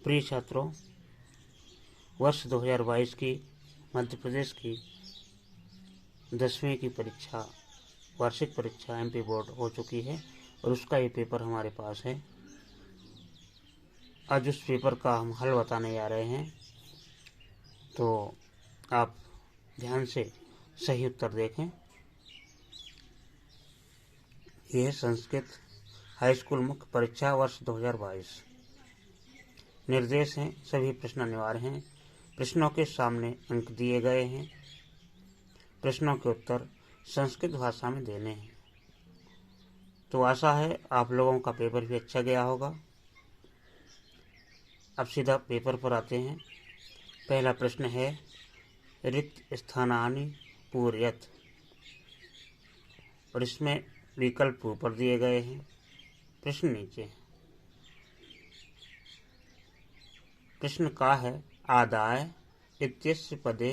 प्रिय छात्रों, वर्ष 2022 की मध्य प्रदेश की 10वीं की परीक्षा, वार्षिक परीक्षा एमपी बोर्ड हो चुकी है और उसका ये पेपर हमारे पास है। आज उस पेपर का हम हल बताने जा रहे हैं, तो आप ध्यान से सही उत्तर देखें। यह संस्कृत हाई स्कूल मुख्य परीक्षा वर्ष 2022। निर्देश हैं, सभी प्रश्न अनिवार्य हैं। प्रश्नों के सामने अंक दिए गए हैं। प्रश्नों के उत्तर संस्कृत भाषा में देने हैं। तो आशा है आप लोगों का पेपर भी अच्छा गया होगा। अब सीधा पेपर पर आते हैं। पहला प्रश्न है, रिक्त स्थानानि पूरयत, और इसमें विकल्प ऊपर दिए गए हैं, प्रश्न नीचे है। प्रश्न का है, आदाय इत्यस्य पदे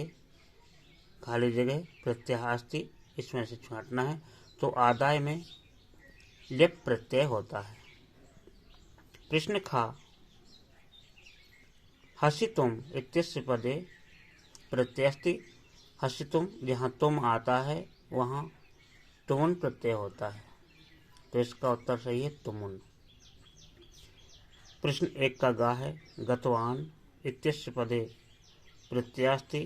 खाली जगह प्रत्यय अस्ति, इसमें से छांटना है। तो आदाय में लेप प्रत्यय होता है। प्रश्न खा, हसितुम इत्यस्य पदे प्रत्यय अस्ति, हसितुम जहाँ तुम आता है वहाँ तुमुन प्रत्यय होता है, तो इसका उत्तर सही है तुमुन। प्रश्न 1 का गा है, गतवान इत्यस्य पदे प्रत्यय अस्ति,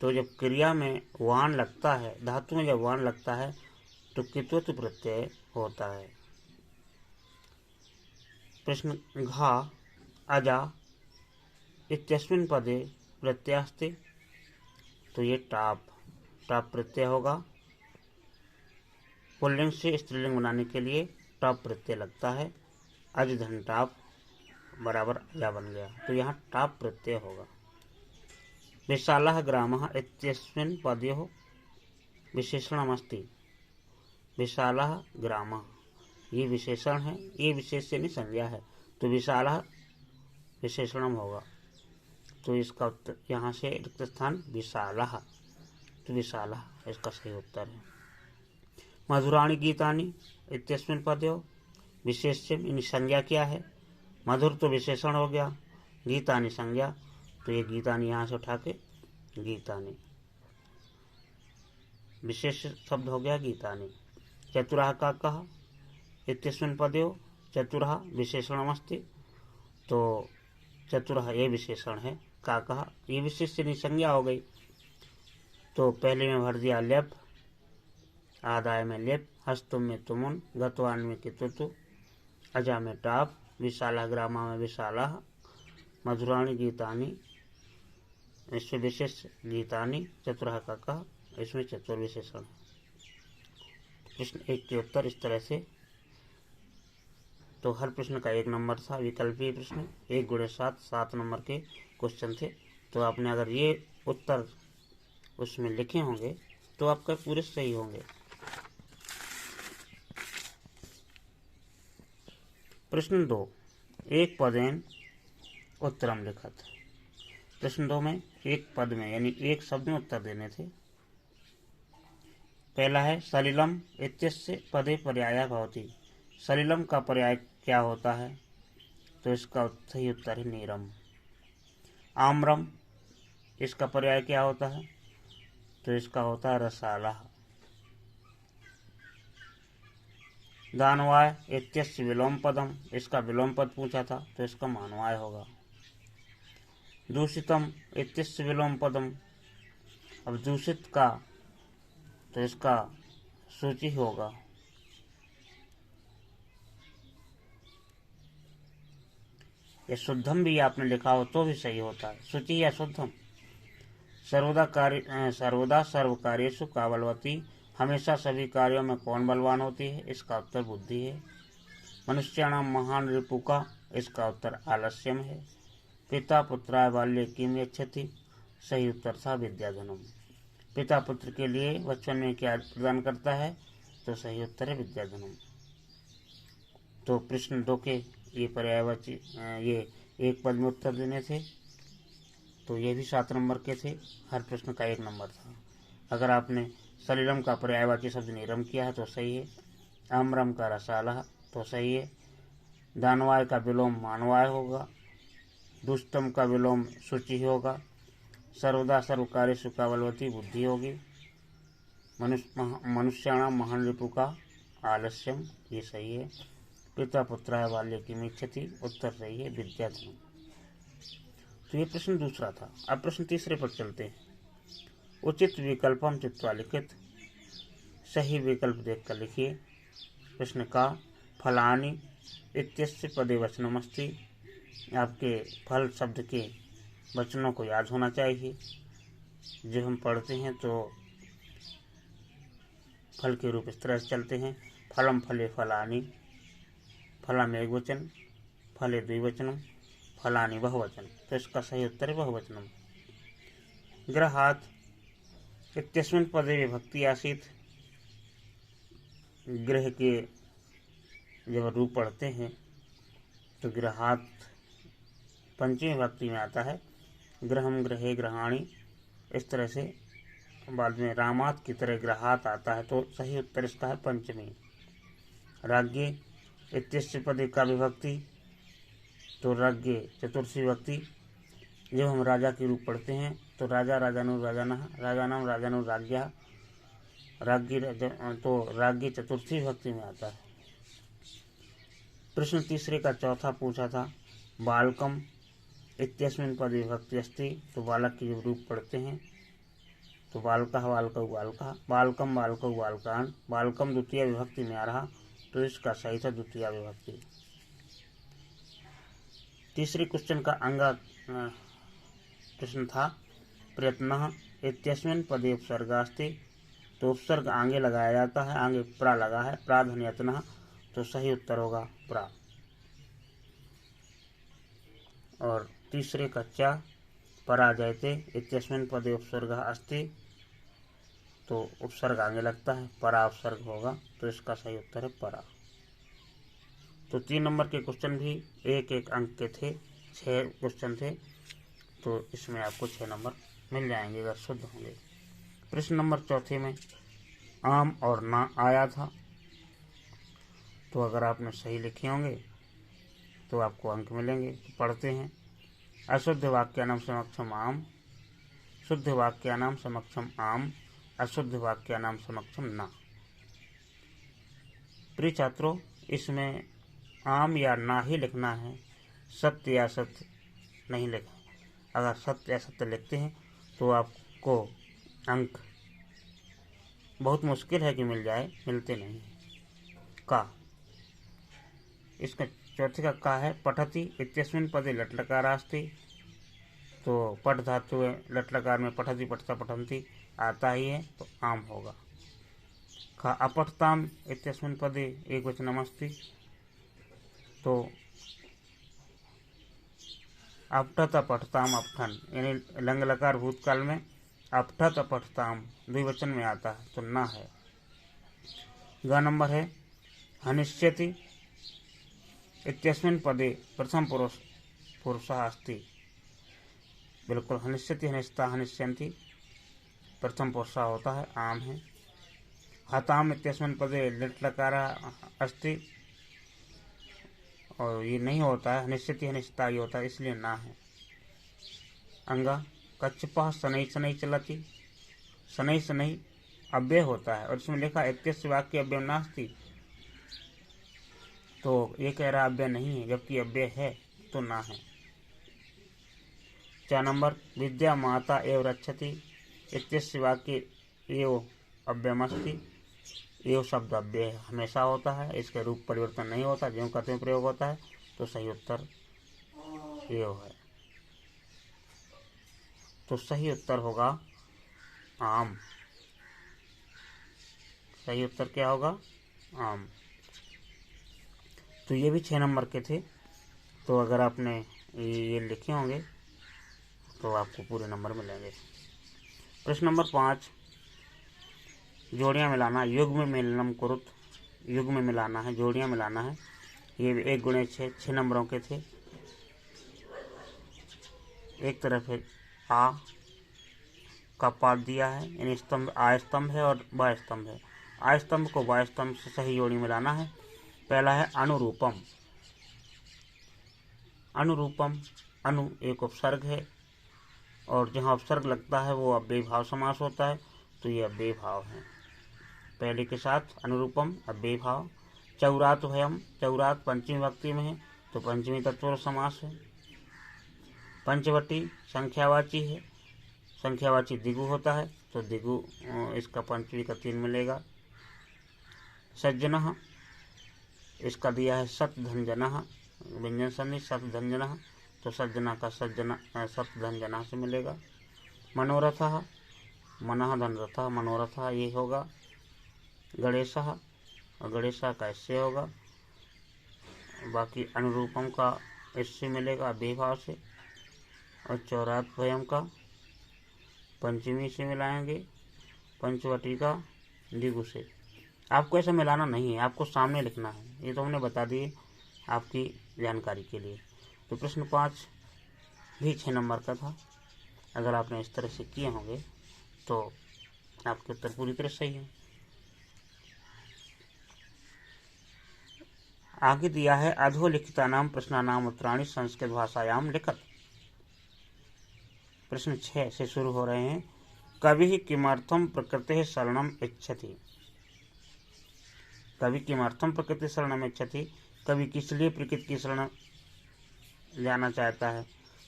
तो जब क्रिया में वान लगता है, धातु में जब वान लगता है तो कित्वतु प्रत्यय होता है। प्रश्न घा, अजा इत्यस्मिन् पदे प्रत्यय अस्ति, तो ये टाप प्रत्यय होगा। पुल्लिंग से स्त्रीलिंग बनाने के लिए टाप प्रत्यय लगता है। अज धन टाप बराबर अजा बन गया, तो यहाँ टाप प्रत्यय होगा। विशालः ग्रामः इत्यस्मिन् पदयोः विशेषणमस्ति, विशालः ग्रामः ये विशेषण है, ये विशेषण संज्ञा है, तो विशालः विशेषणम होगा। तो इसका उत्तर यहाँ से रिक्त स्थान विशालः, तो विशालः इसका सही उत्तर है। मधुराणि गीतानि इत्यस्मिन् पदयोः विशेष्यम, इन संज्ञा क्या है? मधुर तो विशेषण हो गया, गीतानि संज्ञा, तो ये गीतानि यहाँ से उठा के गीतानि विशेष शब्द हो गया गीतानि। चतुरः का कहा इत्यस्मिन् पदयोः चतुरः विशेषणमस्ति, तो चतुरः ये विशेषण है। का कहा ये विशेषण संज्ञा हो गई, तो पहले में भर दिया लेप, आदाय में लेप, हस्तुम में तुमुन, गतवान में कित्वतु, अजा में टाप, विशाला ग्रामा में विशाला, मधुराणी गीतानि इसमें विशेष गीतानि, चतुरः का कहा इसमें चतुर विशेषण है। प्रश्न 1 के उत्तर इस तरह से। तो हर प्रश्न का 1 नंबर था। विकल्पीय प्रश्न 1 × 7 नंबर के क्वेश्चन थे। तो आपने अगर ये उत्तर उसमें लिखे होंगे तो आपका पूरे सही होंगे। प्रश्न 2, एक पदेन उत्तरम लिखत। प्रश्न 2 में एक पद में यानी एक शब्द में उत्तर देने थे। पहला है, सलिलम इत्यस्य पदे पर्याय भवति। सलिलम का पर्याय क्या होता है? तो इसका सही उत्तर है नीरम। आम्रम, इसका पर्याय क्या होता है? तो इसका होता है रसाला। दानवाय इत्यस्य विलोम पदम, इसका विलोम पद पूछा था, तो इसका मानवाय होगा। दूषितम इत्यस्य विलोम पदम, अब दूषित का तो इसका सूचि होगा। ये शुद्धम भी आपने लिखा हो तो भी सही होता है, सूचि या शुद्धम। सर्वदा सर्व कार्येषु का बलवती, हमेशा सभी कार्यों में कौन बलवान होती है? इसका उत्तर बुद्धि है। मनुष्याणाम महान रिपुका, इसका उत्तर आलस्यम है। पिता पुत्राय बाल्ये किम यच्छति, सही उत्तर था विद्याधनम। पिता पुत्र के लिए बचपन में क्या प्रदान करता है? तो सही उत्तर है विद्याधनम। तो प्रश्न 2 के ये पर्यायवाची ये एक पद में उत्तर देने थे, तो ये भी 7 नंबर के थे। हर प्रश्न का 1 नंबर था। अगर आपने सलिलम का पर्यायवाची शब्द नीरम किया है तो सही है। आम्रम का रसाला तो सही है। दानवाय का विलोम मानवाय होगा। दुष्टम का विलोम शुचि होगा। सर्वदा सर्वकार्य सुकावलवती बुद्धि होगी। मनुष्याणाम महान रिपु का आलस्यम, ये सही है। पिता पुत्र बाल्य की मिच्छति, उत्तर सही है विद्याधन। तो ये प्रश्न दूसरा था। अब प्रश्न तीसरे पर चलते हैं। उचित विकल्पम चित्वा लिखित, सही विकल्प देखकर लिखिए। प्रश्न का फलानि इत्यस्य पदे वचनमस्ति, आपके फल शब्द के वचनों को याद होना चाहिए। जब हम पढ़ते हैं तो फल के रूप इस तरह से चलते हैं। फलम फले फलानि, फलम एक वचन, फले द्विवचनम, फलानि बहुवचन। तो इसका सही उत्तर है बहुवचनम। गृहात् इत्यस्मिन् पदे विभक्ति आसीत्, गृह के जब रूप पढ़ते हैं तो गृहात् पंचमी विभक्ति में आता है। गृहम गृहे गृहाणि, इस तरह से बाद में रामात की तरह गृहात् आता है, तो सही उत्तर इसका है पंचमी। राज्ञे इत्यस्य पदे का विभक्ति, तो राज्ञे चतुर्थी विभक्ति। जब हम राजा के रूप पढ़ते हैं तो राजा राजानु राजानः, राजानाम राजानु राज्ञा, राज्ञी, तो राज्ञी चतुर्थी विभक्ति में आता है। प्रश्न तीसरे का चौथा पूछा था। बालकम इत्यस्मिन् पदे विभक्ति अस्ति, तो बालक के जब रूप पढ़ते हैं तो बालकः बालकौ बालकः, बालकम बालकौ बालकान। बालकम द्वितीय विभक्ति में आ रहा, तो इसका सही था द्वितीय विभक्ति। तीसरे क्वेश्चन का अंगा प्रश्न था। प्रयत्नः इत्यस्मिन् पदे उपसर्गास्ति, तो उपसर्ग आगे लगाया जाता है, आगे प्रा लगा है, प्राधान्यतनः, तो सही उत्तर होगा प्रा। और तीसरे का चा पराजयते इत्यस्मिन् पदे उपसर्गः अस्ति, तो उपसर्ग आगे लगता है, परा उपसर्ग होगा, तो इसका सही उत्तर है परा। तो 3 नंबर के क्वेश्चन भी एक एक अंक के थे, 6 क्वेश्चन थे, तो इसमें आपको 6 नंबर मिल जाएंगे अगर शुद्ध होंगे। प्रश्न नंबर चौथे में आम और ना आया था, तो अगर आपने सही लिखे होंगे तो आपको अंक मिलेंगे। तो पढ़ते हैं। अशुद्ध वाक्यानाम समक्षम आम, शुद्ध वाक्यानाम समक्षम आम, अशुद्ध वाक्यानाम समक्षम ना। प्रिय छात्रों, इसमें आम या ना ही लिखना है, सत्य या सत्य नहीं लिखना। अगर सत्य या सत्य लिखते हैं तो आपको अंक बहुत मुश्किल है कि मिल जाए, मिलते नहीं। का, इसका चौथे का का है। पठति इत्यस्मिन् पदे लट लकारास्ति, तो पठ धातु है, लट लकार में पठति पठता पठन्ति आता ही है, तो आम होगा। खा अपठताम इत्यस्मिन् पदे एक वचनमस्ति, तो अपठत अपठताम अपठन, यानी लंग लकार भूतकाल में अपठत अपठताम द्विवचन में आता है, तो ना है। ग नंबर है हनिष्यति इत्यस्मिन् पदे प्रथम पुरुषः अस्ति, बिल्कुल हनिष्यति हनिष्यता हनिष्यन्ति प्रथम पुरुषः होता है, आम है। हताम इत्यस्मिन् पदे लिट लकारः अस्ति, और ये नहीं होता है, हनिष्यति हनिष्यता ये होता है, इसलिए ना है। अंगा कच्छपः शनैः शनैः चलति, शनैः शनैः अव्यय होता है और इसमें लिखा इत्यस्य वाक्य अव्यय नास्ति, तो ये कह रहा अव्यय नहीं है, जबकि अव्यय है, तो ना है। 4 नंबर विद्या माता एव रक्षति इत्यस्य वाक्य एव अव्ययमस्ति, एव शब्द अव्यय हमेशा होता है, इसके रूप परिवर्तन नहीं होता, ज्यों का त्यों प्रयोग होता है, तो सही उत्तर एव है। तो सही उत्तर होगा आम। सही उत्तर क्या होगा? आम। तो ये भी 6 नंबर के थे, तो अगर आपने ये लिखे होंगे तो आपको पूरे नंबर मिलेंगे। प्रश्न नंबर 5, जोड़ियां मिलाना। युग्म मिलनम कुरुत, युग्म में मिलाना है, जोड़ियां मिलाना है। ये 1 गुणे 6 नंबरों के थे। एक तरफ है आ का पाठ दिया है, यानी स्तंभ आ स्तंभ है और ब स्तंभ है। आ स्तंभ को ब स्तंभ से सही जोड़ी मिलाना है। पहला है अनुरूपम। अनुरूपम अनु एक उपसर्ग है और जहाँ उपसर्ग लगता है वो अव्ययी भाव समास होता है, तो ये अव्ययी भाव है। पहले के साथ अनुरूपम अव्ययी भाव। चौरात भयम, चौरात पंचमी विभक्ति में है तो पंचमी तत्पुरुष समास है। पंचवटी संख्यावाची है, संख्यावाची दिगु होता है तो दिगु इसका पंचमी का 3 मिलेगा। सज्जनः इसका दिया है सतधंजनः, व्यंजन संधि सतधंजनः तो सज्जना का सतधंजनः से मिलेगा। मनोरथः मनः धन रथः मनोरथः ये होगा। गणेशः और गणेशा का इससे होगा। बाकी अनुरूपम का इससे मिलेगा अव्ययी भाव से और चौरात भयम का पंचमी से मिलाएंगे, पंचवटी का दिगु से। आपको ऐसा मिलाना नहीं है, आपको सामने लिखना है, ये तो हमने बता दिए आपकी जानकारी के लिए। तो प्रश्न 5 भी 6 नंबर का था। अगर आपने इस तरह से किए होंगे तो आपके उत्तर पूरी तरह सही है। आगे दिया है अधोलिखितानां प्रश्नानाम् उत्तराणि संस्कृत भाषायां लिखत। प्रश्न 6 से शुरू हो रहे हैं। कवि किमर्थम प्रकृति शरणम इच्छति। कवि किमर्थम प्रकृति शरणम इच्छति, कवि किस लिए प्रकृति की शरण जाना चाहता है।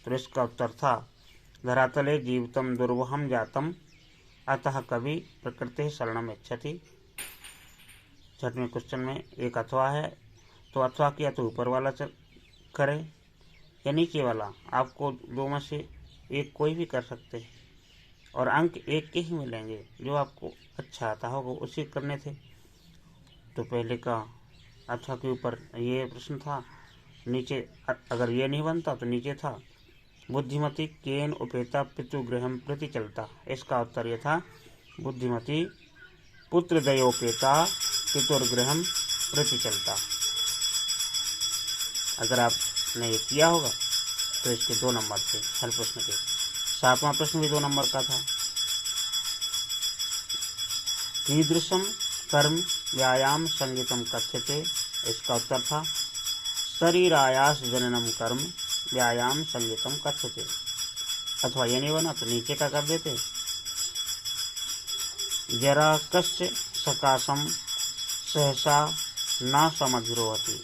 तो इसका उत्तर था धरातले जीवितम दुर्वहम जातम अतः कवि प्रकृति शरणम इच्छति। छठवें क्वेश्चन में एक अथवा है, तो अथवा किया तो ऊपर वाला करें या नीचे वाला, आपको दो में से एक कोई भी कर सकते हैं और अंक एक के ही मिलेंगे, जो आपको अच्छा आता होगा उसी करने थे। तो पहले का अथवा के ऊपर ये प्रश्न था, नीचे अगर ये नहीं बनता तो नीचे था बुद्धिमती केन उपेता पितुगृहम प्रति चलता। इसका उत्तर ये था बुद्धिमती पुत्रदयोपेता पितुर्गृहम प्रति चलता। अगर आपने ये किया होगा तो इसके 2 नंबर थे हर प्रश्न के। 7वां प्रश्न भी 2 नंबर का था। कीदृशम कर्म व्यायाम संगीतम कथ्यते। इसका उत्तर था शरीरायास जननम कर्म व्यायाम संगीतम कथ्यते। अथवा ये नहीं बना तो नीचे का कर देते जरा कस्य सकाशम सहसा न समधिरोहति।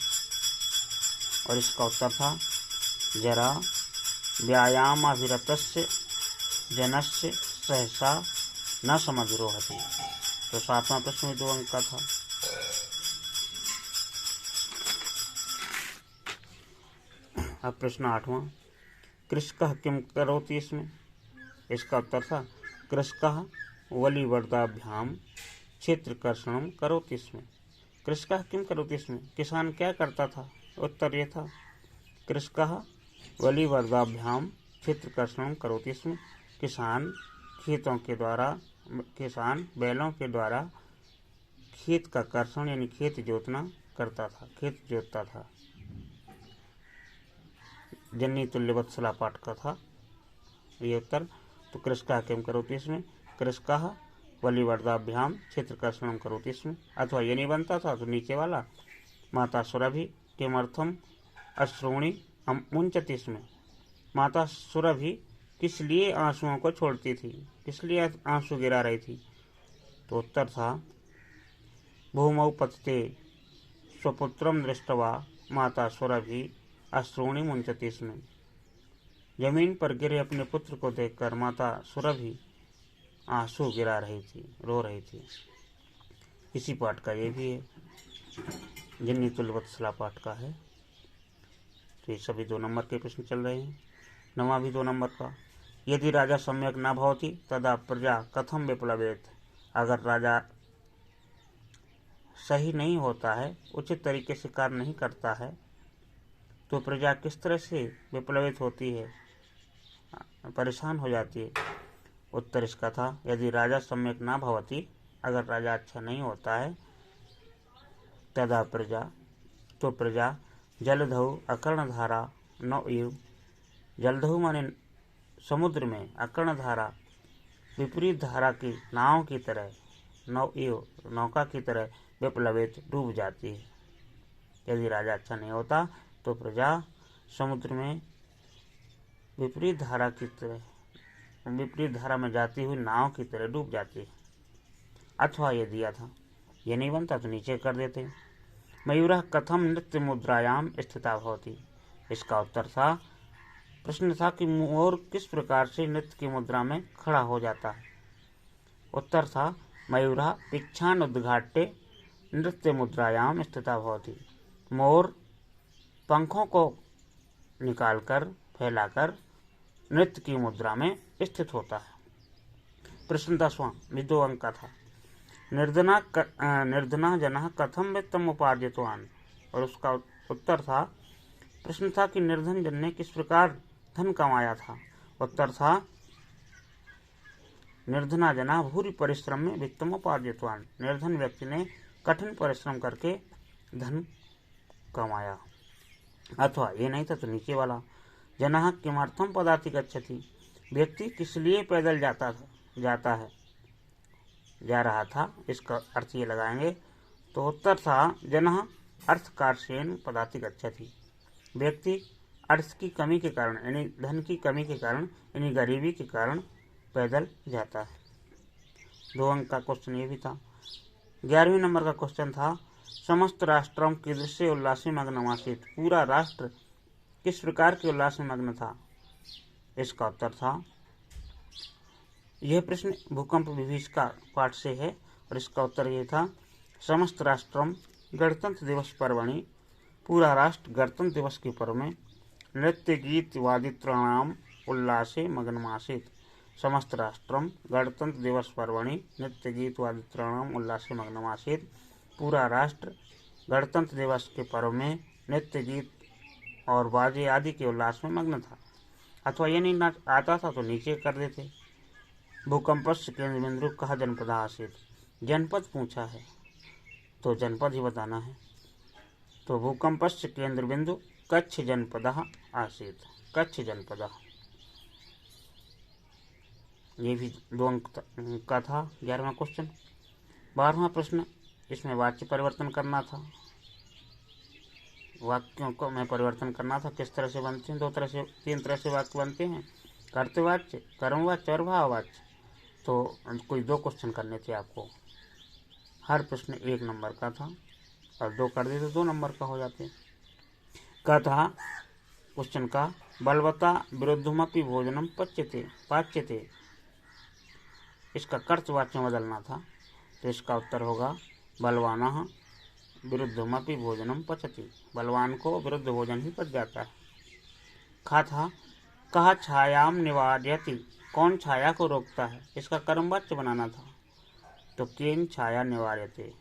और इसका उत्तर था जरा व्यायामाभिरतस्य जनस्य सहसा न समधिरोहति। तो 7वां प्रश्न में 2 अंक का था। अब प्रश्न 8वां, कृषकः किम करोति इसमें। इसका उत्तर था कृषकः वलिवर्दाभ्याम क्षेत्रकर्षणम करोति इसमें। कृषकः किम करोति इसमें, किसान क्या करता था। उत्तर ये था कृषकः वलिवर्दाभ्याम क्षेत्रकर्षणम करोति इसमें। किसान बैलों के द्वारा खेत का कर्षण यानी खेत जोतना करता था, खेत जोतता था। जननी तुल्य वत्सला पाठ का था ये उत्तर। तो कृषकः किम करोति इसमें कृषकः वलिवर्दाभ्याम क्षेत्रकर्षणम करोति इसमें। अथवा ये नहीं बनता था तो नीचे वाला माता सुरभि किमर्थम अश्रूणि मुंचति इसमें। माता सुरभि किस लिए आंसुओं को छोड़ती थी, किस लिए आंसू गिरा रही थी। तो उत्तर था भूमौ पतते स्वपुत्रम दृष्टवा माता सुरभि अश्रूणि मुंचति इसमें। जमीन पर गिरे अपने पुत्र को देखकर माता सुरभि आंसू गिरा रही थी, रो रही थी। इसी पाठ का ये भी है, जननी तुल्य वत्सला पाठ का है। तो ये सभी 2 नंबर के प्रश्न चल रहे हैं। 9वां भी 2 नंबर का। यदि राजा सम्यक न भवति तदा प्रजा कथम विप्लवेत। अगर राजा सही नहीं होता है, उचित तरीके से कार्य नहीं करता है, तो प्रजा किस तरह से विप्लवित होती है, परेशान हो जाती है। उत्तर इसका था यदि राजा सम्यक न भवति, अगर राजा अच्छा नहीं होता है, तदा प्रजा तो प्रजा जलधौ अकर्णधारा नौ इव। जलधौ माने समुद्र में, अकर्णधारा विपरीत धारा की नाव की तरह, नौका की तरह विप्लवित डूब जाती है। यदि राजा अच्छा नहीं होता तो प्रजा समुद्र में विपरीत धारा में जाती हुई नाव की तरह डूब जाती है। अथवा ये दिया था, ये नहीं बनता तो नीचे कर देते। मयूरः कथम नृत्य मुद्रायाम स्थिता भवति। इसका उत्तर था, प्रश्न था कि मोर किस प्रकार से नृत्य की मुद्रा में खड़ा हो जाता है। उत्तर था, मयूरः पिच्छान उद्घाट्य नृत्य मुद्रायाम स्थिता भवति। मोर पंखों को निकालकर फैलाकर नृत्य की मुद्रा में स्थित होता है। प्रश्न 10वां, 2 अंक का था। निर्धना जनः कथम वित्तम उपार्जितवान्। और उसका उत्तर था, प्रश्न था कि निर्धन जन ने किस प्रकार धन कमाया था। उत्तर था, निर्धना जना भूरि परिश्रम में वित्तम उपार्जितवान्। निर्धन व्यक्ति ने कठिन परिश्रम करके धन कमाया। अथवा ये नहीं था तो नीचे वाला, जनः किमर्थम पदाति गच्छति। व्यक्ति किस लिए पैदल जा रहा था, इसका अर्थ ये लगाएंगे। तो उत्तर था, जनः अर्थकार्षेण पदाति गच्छति। व्यक्ति अर्थ की कमी के कारण, यानी धन की कमी के कारण, यानी गरीबी के कारण पैदल जाता है। 2 अंक का क्वेश्चन ये भी था। 11वें नंबर का क्वेश्चन था, समस्त राष्ट्रम कीदृशे उल्लासे मग्नमासीत्। पूरा राष्ट्र किस प्रकार के उल्लास में मग्न था। इसका उत्तर था, यह प्रश्न भूकंप विभीषिका पाठ से है और इसका उत्तर ये था, समस्त राष्ट्रम गणतंत्र दिवस पर्वणि। पूरा राष्ट्र गणतंत्र दिवस के पर्व में नृत्य गीत वादित्राणाम उल्लासे मग्नमासीत्। समस्त राष्ट्रम गणतंत्र दिवस पर्वणि नृत्य गीत वादित्राणाम उल्लासे मग्नमासीत्। पूरा राष्ट्र गणतंत्र दिवस के पर्व में नृत्य गीत और बाजे आदि के उल्लास में मग्न था। अथवा ये नहीं आता था तो नीचे कर देते। भूकंपस्य केंद्र बिंदु कहा जनपद आसीत्। जनपद पूछा है तो जनपद ही बताना है। तो भूकंपस्य केंद्र बिंदु कच्छ जनपद आसीत्। कच्छ जनपद। ये भी 2 अंक का था 11वां क्वेश्चन। 12वां प्रश्न, इसमें वाक्य परिवर्तन करना था। वाक्यों को मैं परिवर्तन करना था। किस तरह से बनते हैं? 3 तरह से वाक्य बनते हैं, कर्तवाच्य, कर्मवाच्य और भाववाच्य। तो कोई 2 क्वेश्चन करने थे आपको। हर प्रश्न 1 नंबर का था और 2 कर देते 2 नंबर का हो जाते। का था क्वेश्चन का, बलवता विरुद्धमपि भोजनम पाच्यते। इसका कर्तवाच्य में बदलना था तो इसका उत्तर होगा, बलवानः विरुद्धमपि भोजनम पचति। बलवान को विरुद्ध भोजन ही पच जाता है। खा था, कहा छायाम निवार्यति। कौन छाया को रोकता है। इसका कर्मवाच्य बनाना था तो केन छाया निवार्यते।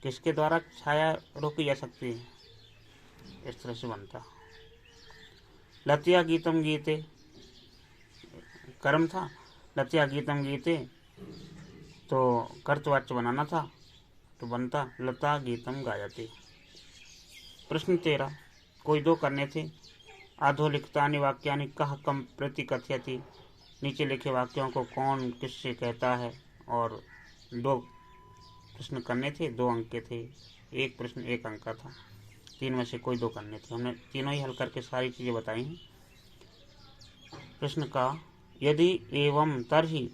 किसके द्वारा छाया रोकी जा सकती है, इस तरह से बनता। लत्या गीतम गीते, कर्म था। लत्या गीतम गीते तो कर्तवाच्य बनाना था तो बनता लता गीतम गायते। प्रश्न 13, कोई 2 करने थे। अधोलिखितानि वाक्यानि कः कम प्रति कथयति। नीचे लिखे वाक्यों को कौन किससे कहता है। और 2 प्रश्न करने थे, 2 अंक के थे। 1 प्रश्न 1 अंक का था। 3 में से कोई 2 करने थे। हमने तीनों ही हल करके सारी चीज़ें बताई हैं। प्रश्न का, यदि एवं तर्हि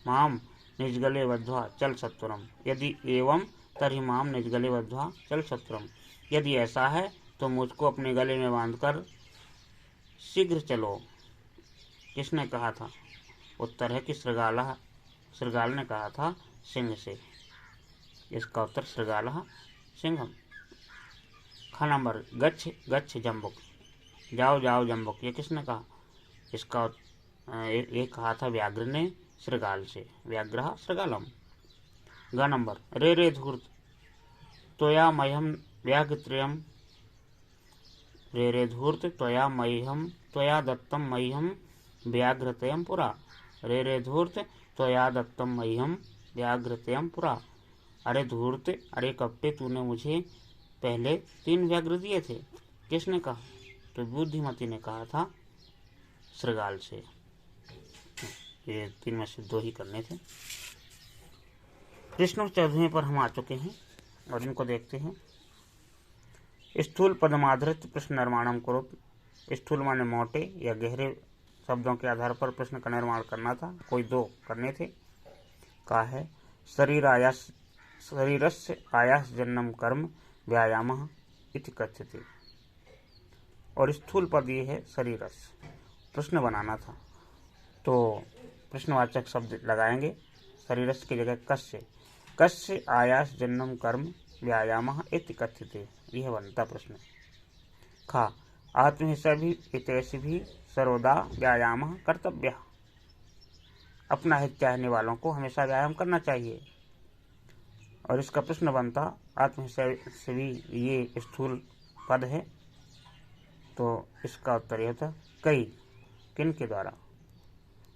माम निजगले बद्ध्वा चल सत्वरम। यदि एवं तर्हि माम निजगले बद्ध्वा चल सत्वरम। यदि ऐसा है तो मुझको अपने गले में बांधकर शीघ्र चलो। किसने कहा था? उत्तर है कि श्रृगाल ने कहा था सिंह से। इसका उत्तर श्रृगालः सिंहम। ख नंबर, गच्छ जम्बुक। जाओ जम्बुक। ये किसने कहा? इसका एक कहा था व्याघ्र ने श्रृगाल से। व्याघ्रः श्रृगालम। ग नंबर, रे धूर्त त्वया मह्यम व्याघ्रत्रयम्। रे धूर्त त्वया दत्तम मह्यम व्याघ्रत्रयम् पुरा। रे धूर्त त्वया दत्तम मह्यम व्याघ्रत्रयम् पुरा। अरे धूर्त, अरे कपटे, तूने मुझे पहले 3 व्याघ्र दिए थे। किसने कहा? तो बुद्धिमती ने कहा था श्रृगाल से। ये 3 में से 2 ही करने थे। प्रश्न 14वें पर हम आ चुके हैं और इनको देखते हैं। स्थूल पदमाधृत प्रश्न निर्माणम करो। स्थूल माने मोटे या गहरे शब्दों के आधार पर प्रश्न का निर्माण करना था, कोई 2 करने थे। का है शरीरस्य आयास जन्म कर्म व्यायामः इति कथ्यते। और स्थूल पद ये है शरीरस्य। प्रश्न बनाना था तो प्रश्नवाचक शब्द लगाएंगे, शरीरस्य की जगह कस्य आयास जन्म कर्म व्यायामः इति कथ्यते, यह बनता प्रश्न। खा आत्महितैषी भी सर्वदा व्यायामः कर्तव्यः, अपना हित चाहने वालों को हमेशा व्यायाम करना चाहिए। और इसका प्रश्न बनता आत्महितैषी भी ये स्थूल पद है, तो इसका उत्तर यह होता कई, किन के द्वारा,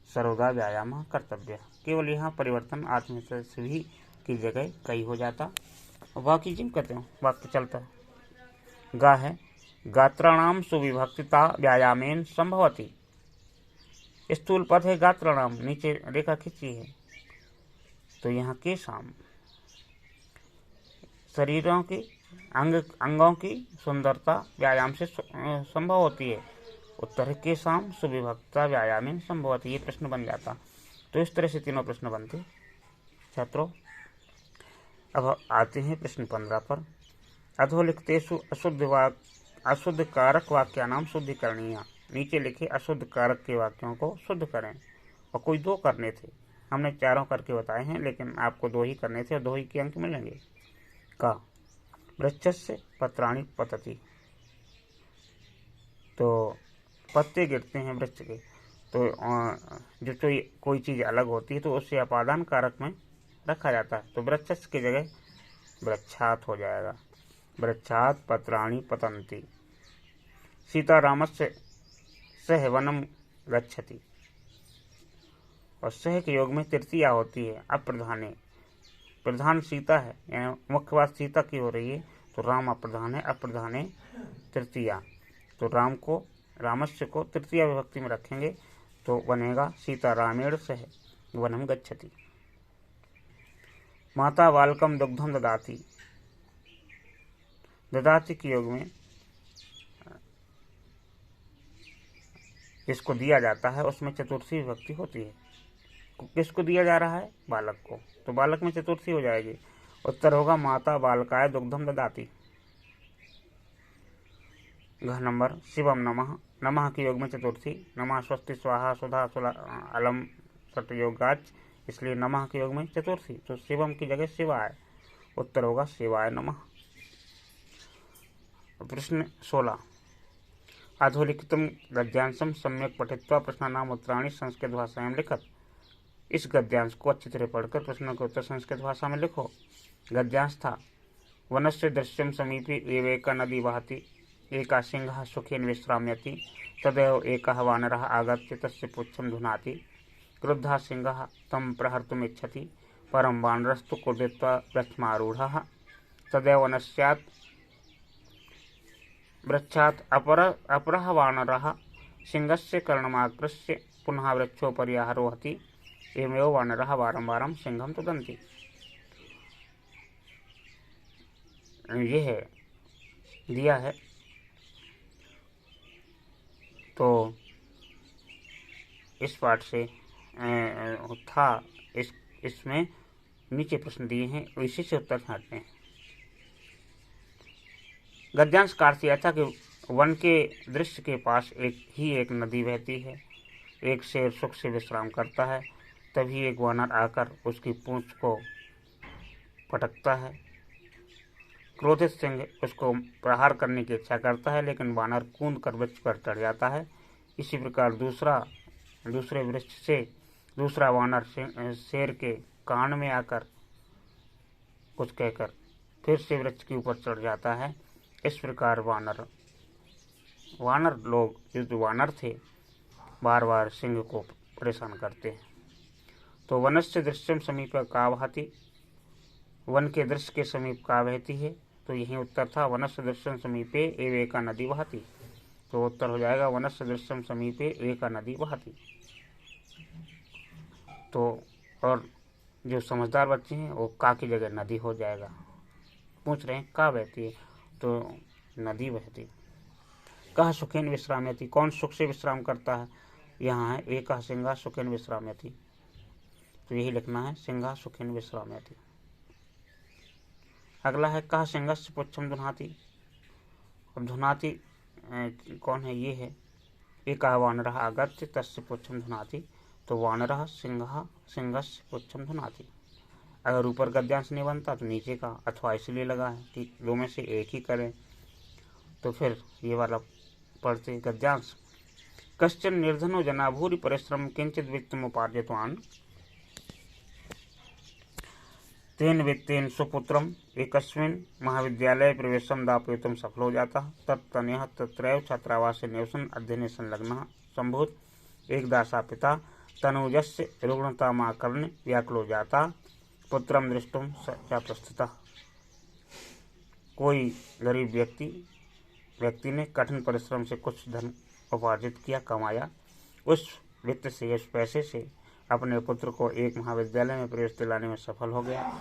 सर्वदा व्यायाम कर्तव्य। केवल यहाँ परिवर्तन आत्महितैषी भी की जगह कई हो जाता। बाकी जिम कहते हो वाक्य चलता है। गा है गात्राणाम सुविभक्तिता व्यायामेन संभवती। स्थूल पद है गात्राणाम, नीचे रेखा खींची है, तो यहाँ के शाम शरीरों की अंगों की सुंदरता व्यायाम से संभव होती है। उत्तर के शाम सुविभक्ता व्यायामेन संभवती, ये प्रश्न बन जाता। तो इस तरह से तीनों प्रश्न बनते छात्रों। अब आते हैं प्रश्न 15 पर। अधोलिखितेषु अशुद्ध कारक वाक्यानाम शुद्धिकरणीय। नीचे लिखे अशुद्ध कारक के वाक्यों को शुद्ध करें, और कोई 2 करने थे। हमने 4 करके बताए हैं, लेकिन आपको 2 ही करने थे और 2 ही के अंक मिलेंगे। का वृक्षस्य पत्राणि पतति, तो पत्ते गिरते हैं वृक्ष के, तो जो कोई चीज़ अलग होती है तो उससे अपादान कारक में रखा जाता है, तो वृक्षस्य की जगह वृक्षात हो जाएगा। वृक्षात पत्राणि पतन्ति। सीतारामस्य सह वनम गच्छति, और सह के योग में तृतीया होती है अप्रधाने। प्रधान सीता है, यानी मुख्य बात सीता की हो रही है, तो राम अप्रधान है, अप्रधाने तृतीया, तो रामस्य को तृतीया विभक्ति में रखेंगे, तो बनेगा सीता रामेण सह वनम गच्छति। माता बालकम दुग्धम ददाति। ददाति के योग में जिसको दिया जाता है उसमें चतुर्थी विभक्ति होती है। किसको दिया जा रहा है? बालक को, तो बालक में चतुर्थी हो जाएगी। उत्तर होगा माता बालकाय दुग्धम ददाति। घ नंबर शिवम नमः। नमः के योग में चतुर्थी, नमः स्वस्ति स्वाहा सुधा अलम सट योगाच, इसलिए नमः के योग में चतुर्थी, तो शिवम की जगह शिवाय। उत्तर होगा शिवाय नमः। प्रश्न 16। अधोलिखितम गद्यांशम सम्यक पठित्वा प्रश्नानाम उत्तराणि संस्कृत भाषायां लिखत। इस गद्यांश को अच्छी तरह पढ़कर प्रश्नों के उत्तर संस्कृत भाषा में लिखो। गद्यांश था वनस्य दृश्यम समीपे एवेका नदी वहति, एका सिंहः सुखेन विश्राम्यति, तदैव एकः वानरः आगत्य तस्य पुच्छं धुनाति, क्रुद्धः सिंहः तं प्रहर्तुमिच्छति, परं वानरस्तु क्रुद्ध्वा वृक्षमारूढः, तदैव वनस्यात् वृक्षात् अपरः वानरः सिंहस्य कर्णमाकृष्य पुनः वृक्षोपरि आरोहति, एवमेव वानरः वारंवारं सिंहं तुदन्ति। यह दिया है, तो इस पाठ से था, इसमें नीचे प्रश्न दिए हैं, इसी से उत्तर छांटते हैं। गद्यांश का अर्थ यह था कि वन के दृश्य के पास एक नदी बहती है, एक शेर सुख से विश्राम करता है, तभी एक वानर आकर उसकी पूंछ को पटकता है। क्रोधित सिंह उसको प्रहार करने की इच्छा करता है, लेकिन वानर कूद कर वृक्ष पर चढ़ जाता है। इसी प्रकार दूसरे वृक्ष से दूसरा वानर शेर के कान में आकर कुछ कहकर फिर से वृक्ष के ऊपर चढ़ जाता है। इस प्रकार वानर लोग, जो वानर थे, बार बार सिंह को परेशान करते हैं। तो वनस्य दृश्यम समीप का वहति, वन के दृश्य के समीप का बहती है, तो यही उत्तर था वनस्य दृश्यम समीपे एव एका नदी वहति, तो उत्तर हो जाएगा वनस्य दृश्यम समीपे एका नदी वहति। तो और जो समझदार बच्चे हैं वो का की जगह नदी हो जाएगा। पूछ रहे हैं का बहती है, तो नदी बहती। कहा सुखेन विश्राम्यति, कौन सुख से विश्राम करता है, यहाँ है एकः सिंहः सुखेन विश्राम्यति, तो यही लिखना है सिंहः सुखेन विश्राम्यति। अगला है कः सिंहस्य पुच्छम धुनाति। अब धुनाति कौन है, ये है एकः वानरः आगत्य तस्य पुच्छम धुनाति, तो वानरः सिंहस्य पुच्छम धुनाति। अगर ऊपर गद्यांश नहीं बनता तो नीचे का अथवा इसलिए लगा है कि दो में से एक ही करें, तो फिर ये वाला पढ़ते गद्यांश। कश्चन निर्धनो जना भूरि परिश्रम किंचित वित्तमुपार्जितवान् तेन वित्तेन सुपुत्रम एकस्मिन् महाविद्यालये प्रवेशं दापयितुं सफलो जातः तत्तनयः तत्रैव छात्रावासे निवसन् अध्ययने संलग्नः सम्भूत एकदा पिता तनूजस्य रुग्णतामाकर्ण्य व्याकुलो जाता पुत्रं दृष्टुं च प्रस्थितः। कोई गरीब व्यक्ति ने कठिन परिश्रम से कुछ धन उपार्जित किया, कमाया। उस वित्त से, उस पैसे से अपने पुत्र को एक महाविद्यालय में प्रवेश दिलाने में सफल हो गया।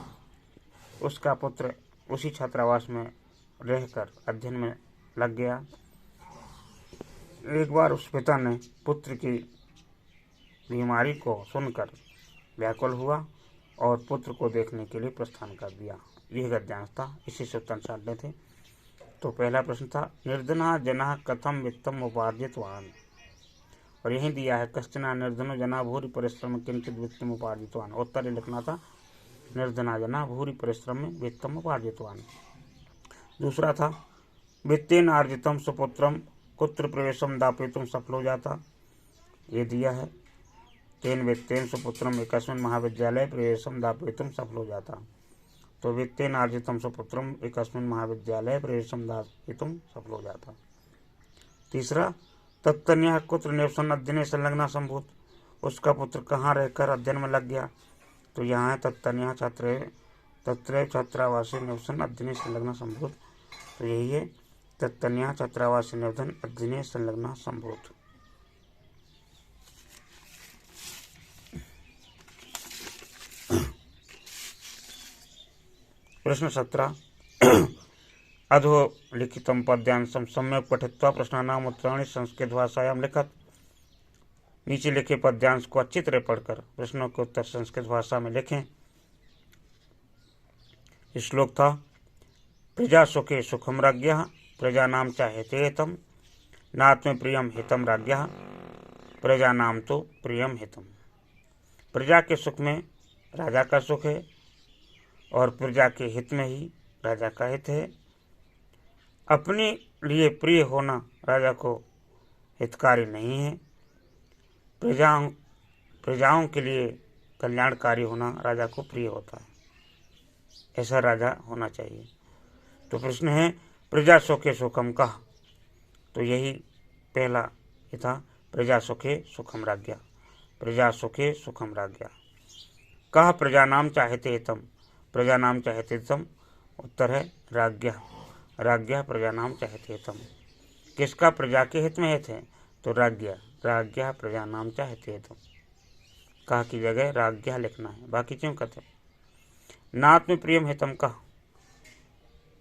उसका पुत्र उसी छात्रावास में रहकर अध्ययन में लग गया। एक बार उस पिता ने पुत्र की बीमारी को सुनकर व्याकुल हुआ और पुत्र को देखने के लिए प्रस्थान कर दिया। यह गद्यांश था, इसी से उत्तर साधने थे। तो पहला प्रश्न था निर्धना जना कथम वित्तम उपार्जितवान्, और यही दिया है कश्चन निर्धनो जना भूरि परिश्रम किंचित वित्तम उपार्जितवान्। उत्तर लिखना था निर्धना जना भूरि परिश्रम वित्तम उपार्जितवान्। दूसरा था वित्तेन आर्जितम सुपुत्रम कुत्र प्रवेशम दापयितुं सफलो जाता, ये दिया है तेन वित्तेन सुपुत्रम एकस्मिन् महाविद्यालये प्रवेशं दापयितुं सफलो जाता, तो वित्तेन आर्जितं सुपुत्रम एकस्मिन् महाविद्यालये प्रवेशं दापयितुं सफलो जाता। तीसरा तत्तन्यः कुत्र निवसन् अध्ययने संलग्नः सम्भूत, उसका पुत्र कहाँ रहकर अध्ययन में लग गया, तो यहाँ है तत्तन्यः तत्रैव छात्रावासे निवसन् अध्ययने संलग्नः सम्भूत, तो यही है तत्तन्यः छात्रावासे निवसन् अध्ययने संलग्नः सम्भूत। प्रश्न 17 अधो लिखितं पद्यांशं सम्यक् पठित्वा प्रश्नानाम् उत्तराणि संस्कृत भाषायां लिखत। नीचे लिखे पद्यांश को अच्छी तरह पढ़कर प्रश्नों के उत्तर संस्कृत भाषा में लिखें। श्लोक था प्रजा सुखे सुखम राज्ञः प्रजानां च हिते हितं नात्मे प्रियम हितं राज्ञः प्रजानां तो प्रियम हितम्। प्रजा के सुख में राजा का सुख है और प्रजा के हित में ही राजा का हित है। अपने लिए प्रिय होना राजा को हितकारी नहीं है। प्रजाओं के लिए कल्याणकारी होना राजा को प्रिय होता है। ऐसा राजा होना चाहिए। तो प्रश्न है प्रजा सुखे सुखम कहा, तो यही पहला ये था प्रजा सुखे सुखम राज्ञा, प्रजा सुखे सुखम राज्ञा। कहा प्रजानाम चाहते हितम, प्रजानाम चाहते हितम, उत्तर है राज्ञा, राज्ञा प्रजानाम चाहते हितम। किसका प्रजा के हित में हित है, तो राज्ञा, राज्ञा प्रजानाम चाहते हितम। कहा की जगह राज्ञा लिखना है, बाकी क्यों कहते नात्म प्रियम हितम कहा,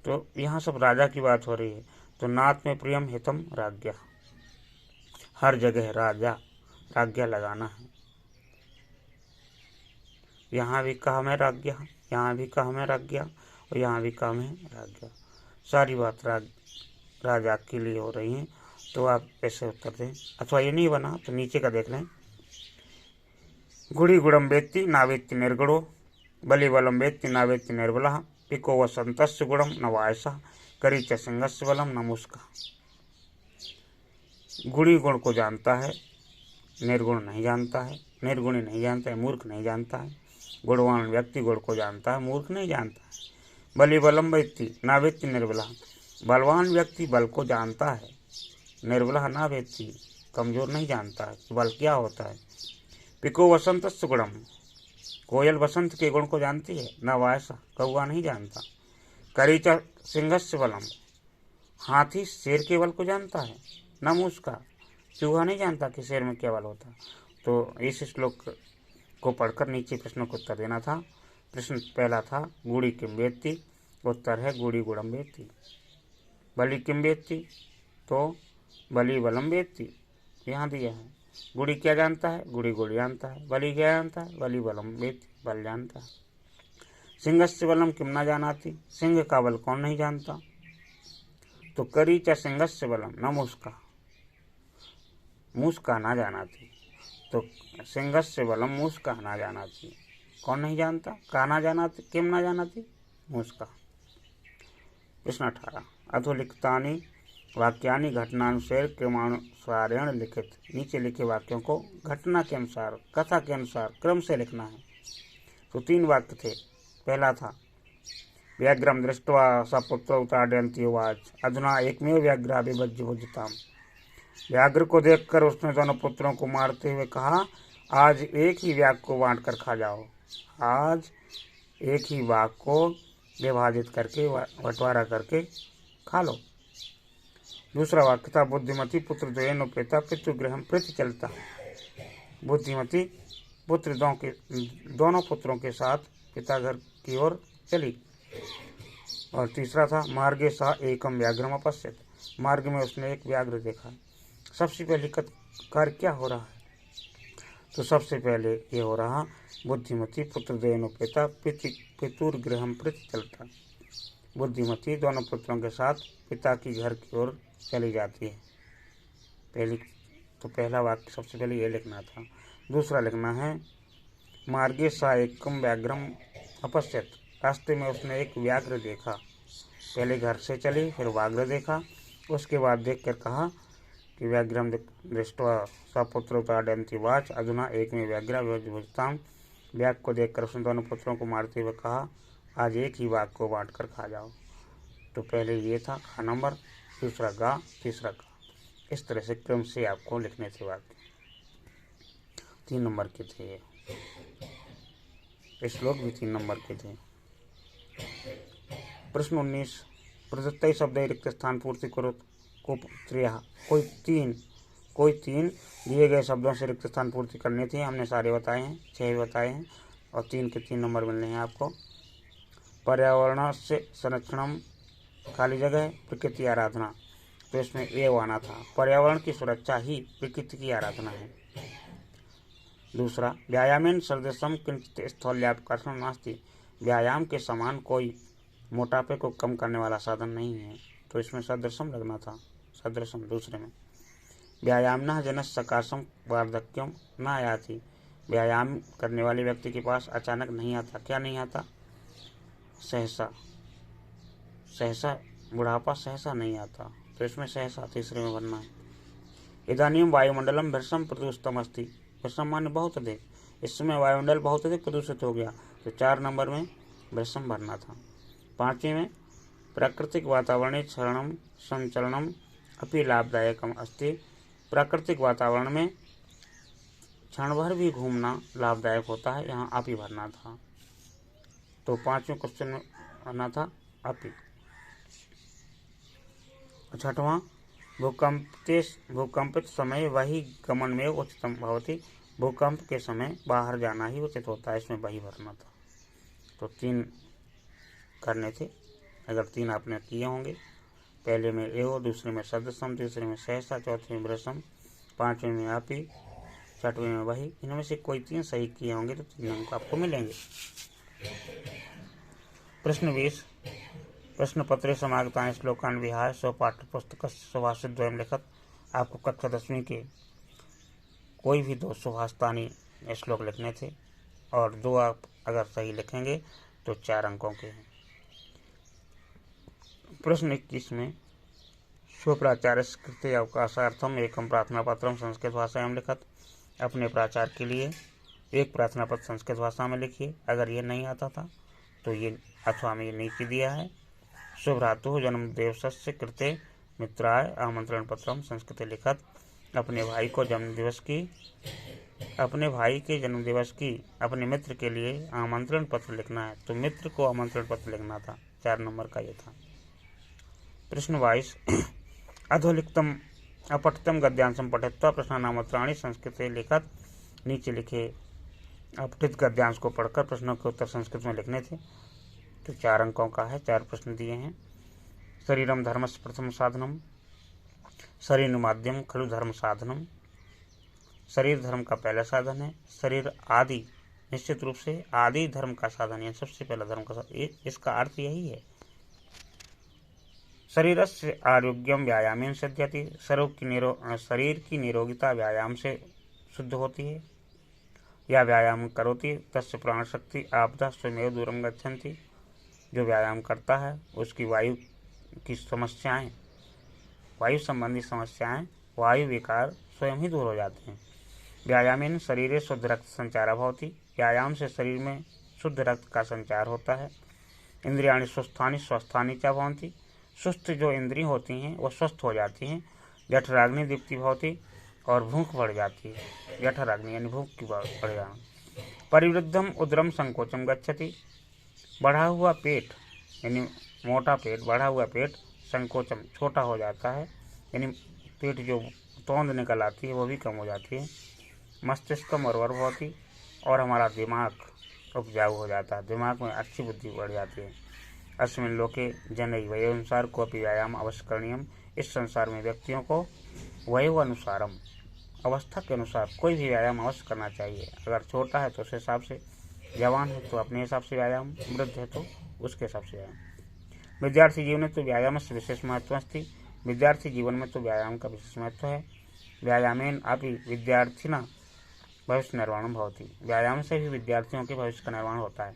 तो यहाँ सब राजा की बात हो रही है, तो नात्म प्रियम हितम राज्ञा, हर जगह राजा राज्ञा लगाना है। यहाँ भी कहा मैं राज्ञा, यहाँ भी कहा मैं राज्ञा और यहाँ भी कहा मैं राज्ञा, सारी बात राजा के लिए हो रही हैं। तो आप ऐसे उत्तर दें, अथवा ये नहीं बना तो नीचे का देख लें। गुड़ी गुड़म वेत्ति नावेत्ति निर्गुणो बलि बलम वेत्ति नावेत्ति निर्बलः पिको वसंतस्य गुणम न वायसः करी च सिंहस्य बलम न मुस्का। गुड़ी गुण को जानता है, निर्गुण नहीं जानता है, निर्गुणी नहीं जानता है, मूर्ख नहीं जानता है। गुणवान व्यक्ति गुण को जानता है, मूर्ख नहीं जानता है। बलि बलम वेत्ति ना वेत्ति निर्बलः, बलवान व्यक्ति बल को जानता है, निर्बलः ना वेत्ति कमजोर नहीं जानता है कि बल क्या होता है। पिको वसंतस्य गुणम, कोयल वसंत के गुण को जानती है, न वायसा कौवा नहीं जानता। करीचा सिंहस्य बलम, हाथी शेर के बल को जानता है, न मूसका चूहा नहीं जानता कि शेर में क्या बल होता है। तो इस श्लोक को पढ़कर नीचे प्रश्नों को उत्तर देना था। प्रश्न पहला था गुड़ी किम वेत्ति, उत्तर है गुड़ी गुड़म वेत्ति। बलि किम वेत्ति, तो बलि बलम वेत्ति यहाँ दिया है। गुड़ी क्या जानता है? गुड़ी गुड़ जानता है। बलि क्या जानता है? बलि बलम वेत्ति, बल जानता है। सिंहस्य बलम किम न जानाति, सिंह का बल कौन नहीं जानता? तो करी च सिंहस्य बलम न मूषका, मूस का ना जानाति। तो सिंहस्य बलम मूस का ना जानाति, कौन नहीं जानता? का ना जानाति, किम ना जानाति? मूस का। प्रश्न 18 अधोलिखितानि वाक्यानि घटनानुसार क्रमानुसारेण लिखित। नीचे लिखे वाक्यों को घटना के अनुसार, कथा के अनुसार क्रम से लिखना है। तो 3 वाक्य थे। पहला था व्याघ्रम दृष्ट्वा सपुत्र उताडयन्ति उवाच अधुना एकमेव व्याघ्र विभज्य भुजताम। व्याघ्र को देखकर उसने दोनों पुत्रों को मारते हुए कहा, आज एक ही व्याघ्र को बांट कर खा जाओ। आज एक ही वाघ को विभाजित करके बंटवारा करके खा लो। दूसरा वाक्य था बुद्धिमती पुत्र द्वयेन उपेता पितृगृहं प्रति चलता। बुद्धिमती पुत्र दोनों पुत्रों के साथ पिता घर की ओर चली। और तीसरा था मार्गे सा एकम व्याघ्रम अपश्यत, मार्ग में उसने एक व्याघ्र देखा। सबसे पहले कार्य क्या हो रहा है? तो सबसे पहले ये हो रहा बुद्धिमती पुत्र द्वयेन उपेता पितृगृहं प्रति चलता। बुद्धिमती दोनों पुत्रों के साथ पिता की घर की ओर चली जाती है। पहला वाक्य सबसे पहले ये लिखना था। दूसरा लिखना है मार्गे सा एकम व्याघ्रम अपश्यत, रास्ते में उसने एक व्याघ्र देखा। पहले घर से चली, फिर व्याघ्र देखा, उसके बाद देखकर कहा कि व्याघ्रम दृष्ट्वा सपुत्र उताडयन्ति उवाच अधुना एक में व्याघ्र विभज्य भुजताम। व्याघ्र को देखकर उसने दोनों पुत्रों को मारते हुए कहा, आज एक ही वाघ को बांट कर खा जाओ। तो पहले ये था खा नंबर, दूसरा गा, तीसरा का। इस तरह से क्रम से आपको लिखने थे वाक्य। 3 नंबर के थे ये। श्लोक भी 3 नंबर के थे। प्रश्न 19 प्रदत्त शब्द रिक्त स्थान पूर्ति करो। कोई तीन दिए गए शब्दों से रिक्त स्थान पूर्ति करनी थी। हमने सारे बताए हैं, 6 बताए हैं और 3 के 3 नंबर मिलने हैं आपको। पर्यावरण से संरक्षण खाली जगह प्रकृति आराधना, तो इसमें ए आना था। पर्यावरण की सुरक्षा ही प्रकृति की आराधना है। दूसरा व्यायामेन सदृशम किंचित स्थौल्यापकर्षण नास्ति, व्यायाम के समान कोई मोटापे को कम करने वाला साधन नहीं है, तो इसमें सदृशम लगना था। सदृशम दूसरे में व्यायामना जनस सकाशम वार्धक्यम न आयाति, व्यायाम करने वाले व्यक्ति के पास अचानक नहीं आता। क्या नहीं आता? सहसा बुढ़ापा सहसा नहीं आता, तो इसमें सहसा तीसरे में भरना है। इदानीम वायुमंडलम भृशम प्रदूषितम अस्ति, भृशम माने बहुत अधिक, इस समय वायुमंडल बहुत अधिक प्रदूषित हो गया, तो 4 नंबर में भृशम भरना था। 5वें में प्राकृतिक वातावरणे क्षरणम संचलनम अपि लाभदायकम अस्ति, प्राकृतिक वातावरण में क्षण भर भी घूमना लाभदायक होता है, यहाँ अपि भरना था। तो 5वें क्वेश्चन में भरना था अपि। 6वां भूकंपित समय वही गमन में उचितम भवति, भूकंप के समय बाहर जाना ही उचित होता है, इसमें वही भरना था। तो 3 करने थे। अगर 3 आपने किए होंगे, पहले में एवं, दूसरे में सदृशम, तीसरे में सहसा, चौथे में भृशम, 5वें में अपि, 6वें में वही। इनमें से कोई 3 सही किए होंगे तो 3 अंक आपको मिलेंगे। प्रश्न 20 प्रश्न पत्रे समागतानि श्लोकान् विहाय स्वपाठ्यपुस्तकस्य सुभाषितद्वयं लिखत। आपको कक्षा 10वीं के कोई भी 2 सुभाषितानि श्लोक लिखने थे और 2 आप अगर सही लिखेंगे तो 4 अंकों के हैं। प्रश्न 21 में स्वप्राचार्य कृते अवकाशार्थम एकम प्रार्थना पत्रम संस्कृत भाषायां लिखत। अपने प्राचार्य के लिए एक प्रार्थना पत्र संस्कृत भाषा में लिखिए। अगर ये नहीं आता था तो ये अथवा में ये नीचे दिया है। शुभ्रातु जन्मदिवसस्य कृते मित्राय आमंत्रण पत्रम संस्कृत लिखत। अपने भाई के जन्मदिवस की अपने मित्र के लिए आमंत्रण पत्र लिखना है, तो मित्र को आमंत्रण पत्र लिखना था। 4 नंबर का ये था। प्रश्न 22 अधोलिखितम अपठितम गद्यांशम पठित्वा प्रश्नानामत्राणि संस्कृते लिखत। नीचे लिखे अपठित गद्यांश को पढ़कर प्रश्नों के उत्तर संस्कृत में लिखने थे, तो 4 अंकों का है। 4 प्रश्न दिए हैं। शरीरम धर्मस्य प्रथम साधनम, शरीर माध्यम खलु धर्म साधनम, शरीर धर्म का पहला साधन है। शरीर आदि, निश्चित रूप से आदि धर्म का साधन है, सबसे पहला धर्म का साधन, इसका अर्थ यही है। शरीरस्य आरोग्यम व्यायामेन सिद्ध्यति, शरीर की निरोगिता व्यायाम से शुद्ध होती है। या व्यायाम करोति तस्य प्राण शक्ति आपदा स्वमेव दूरम गच्छन्ति, जो व्यायाम करता है उसकी वायु की समस्याएं, वायु संबंधी समस्याएं, वायु विकार स्वयं ही दूर हो जाते हैं। व्यायामेन शरीरे शुद्ध रक्त संचार भवति, व्यायाम से शरीर में शुद्ध रक्त का संचार होता है। इंद्रियाणि स्वस्थानि स्वस्थानि च भवन्ति, सुस्त जो इंद्रिय होती हैं वो स्वस्थ हो जाती हैं। जठराग्नि दीप्ति भवति, और भूख बढ़ जाती है। जठराग्नि यानी भूख की बढ़ जाना। परिवृद्धम उदरम संकोचम गच्छति, बढ़ा हुआ पेट यानी मोटा पेट, बढ़ा हुआ पेट संकोचम छोटा हो जाता है, यानी पेट जो तोंद निकल आती है वो भी कम हो जाती है। मस्तिष्कम उर्वर भवति, और हमारा दिमाग उपजाऊ हो जाता है, दिमाग में अच्छी बुद्धि बढ़ जाती है। अस्मिन लोके जनई वय अनुसार को अपनी व्यायाम अवश्य करणीयम, इस संसार में व्यक्तियों को वयो अनुसारम, अवस्था के अनुसार कोई भी व्यायाम अवश्य करना चाहिए। अगर छोटा है तो उस हिसाब से, जवान है तो अपने हिसाब से व्यायाम, वृद्ध है तो उसके हिसाब से व्यायाम। विद्यार्थी जीवन में तो व्यायाम से विशेष महत्व अस्ति, विद्यार्थी जीवन में तो व्यायाम का विशेष महत्व है। व्यायामेन अपि विद्यार्थिना भविष्य निर्माण भवति, व्यायाम से भी विद्यार्थियों के भविष्य का निर्माण होता है।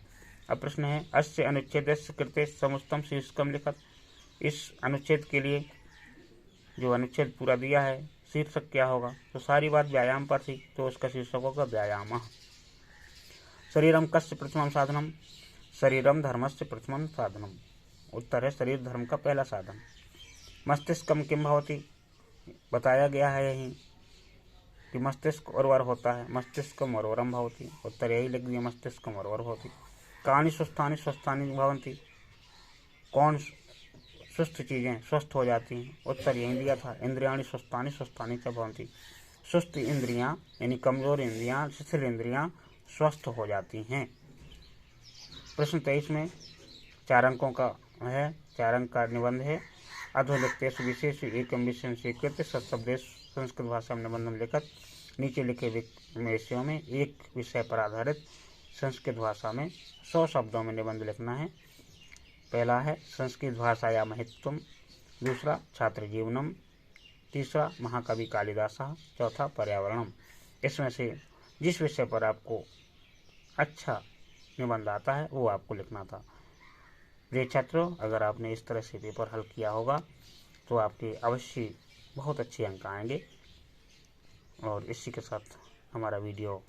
अब प्रश्न है, अस्य अनुच्छेदस्य कृते समुचितम शीर्षकम लिखत, इस अनुच्छेद के लिए जो अनुच्छेद पूरा दिया है शीर्षक क्या होगा? तो सारी बात व्यायाम पर थी, तो उसका शीर्षक होगा व्यायाम। शरीरम कस्य प्रथमम साधनम, शरीरम धर्मस्य प्रथमम साधनम, उत्तर है शरीर धर्म का पहला साधन। मस्तिष्कम किम भवति, बताया गया है यही कि मस्तिष्क उर्वर होता है, मस्तिष्कम उर्वरम भवति, उत्तर यही लिख दिया, मस्तिष्कम उर्वर भवति। कानि स्वस्थानि स्वस्थानि भवन्ति, कौन सुस्त चीज़ें स्वस्थ हो जाती हैं? उत्तर यही दिया था, इंद्रियाणि स्वस्थानि स्वस्थानि च भवन्ति, सुस्त इंद्रियां यानी कमजोर इंद्रियां, शिथिल इंद्रियां स्वस्थ हो जाती हैं। प्रश्न 23 में 4 अंकों का है, 4 अंक का निबंध है। अधोलिखितेषु विषयेषु एकम विषयं स्वीकृत्य सत्शब्देषु संस्कृत भाषा में निबंधन लिखत, नीचे लिखे विषयों में एक विषय पर आधारित संस्कृत भाषा में 100 शब्दों में निबंध लिखना है। पहला है संस्कृत भाषाया महत्वम, दूसरा छात्र जीवनम, तीसरा महाकवि कालिदासः, चौथा पर्यावरणम। इसमें से जिस विषय पर आपको अच्छा निबंध आता है वो आपको लिखना था। प्रिय छात्रों, अगर आपने इस तरह से पेपर हल किया होगा तो आपके अवश्य बहुत अच्छे अंक आएंगे। और इसी के साथ हमारा वीडियो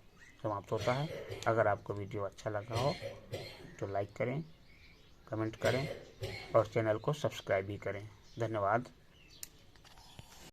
समाप्त होता है। अगर आपको वीडियो अच्छा लगा हो तो लाइक करें, कमेंट करें और चैनल को सब्सक्राइब भी करें। धन्यवाद।